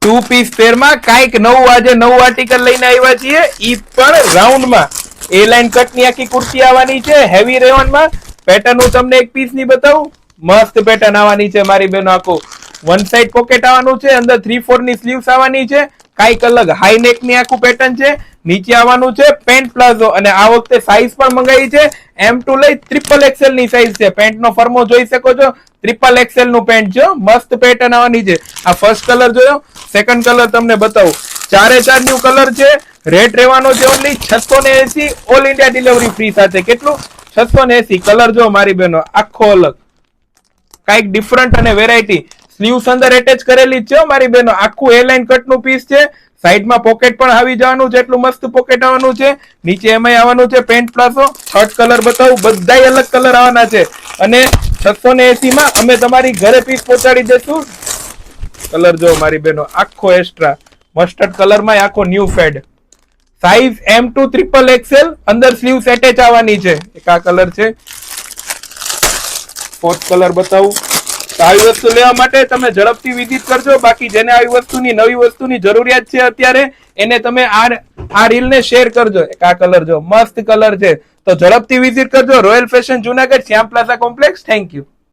Two piece પેરમાં કાંઈક નવું આજે નવું આર્ટિકલ લઈને આવ્યા છીએ, ઈ પણ રાઉન્ડમાં. એ લાઈન કટની આખી કુર્તી આવવાની છે, હેવી રેયોનમાં. પેટર્ન હું તમને એક પીસ ની બતાવું. મસ્ત પેટર્ન આવવાની છે મારી બેનો. આખું વન સાઈડ પોકેટ આવવાનું છે, અંદર 3/4 ની સ્લીવ્સ આવવાની છે. કાંઈક અલગ હાઈ નેક ની આખું પેટર્ન છે. નીચે આવવાનું છે પેન્ટ પ્લાઝો, અને આ વખતે સાઈઝ પણ મંગાવી છે M2 લઈ XXL ની સાઈઝ છે. પેન્ટ નો ફર્મો જોઈ શકો છો, XXL નું પેન્ટ છે. મસ્ત પેટર્ન આવવાની છે. આ ફર્સ્ટ કલર જોયો, સેકન્ડ કલર તમને બતાવું. 4/4 ન્યુ કલર છે. રેટ રહેવાનો છે only 680, all India delivery free સાથે. કેટલું? 680. કલર જો મારી બહેનો, આખો અલગ, કાંઈક ડિફરન્ટ અને વેરાયટી. સ્લીવ્સ અંદર એટેચ કરેલી જ છે મારી બહેનો. આખું એ લાઈન કટ નું પીસ છે. સાઈડમાં પોકેટ પણ આવી જવાનું છે, એટલું મસ્ત પોકેટ આવવાનું છે. નીચે એમાં આવવાનું છે પેન્ટ પ્લાઝો. થર્ડ કલર બતાવું, બધાય અલગ કલર આવવાના છે. અને 680 માં અમે તમારી ઘરે પીસ પહોંચાડી દેશું. કલર જો મારી બહેનો, આખો એક્સ્ટ્રા મસ્ટર્ડ કલરમાં આખો new fade. Size M2 XXL, અંદર સ્લીવ્સ એટેચ આવવાની છે. એક આ કલર છે. ફોર્થ કલર બતાવું. આવી વસ્તુ લેવા માટે તમે ઝડપથી વિઝિટ કરજો. બાકી જેને આવી વસ્તુની નવી વસ્તુની જરૂરિયાત છે અત્યારે, એને તમે આ રીલ ને શેર કરજો. એક આ કલર જો, મસ્ત કલર છે. તો ઝડપથી વિઝિટ કરજો. Royal fashion Junagadh, Shyam plaza complex. Thank you.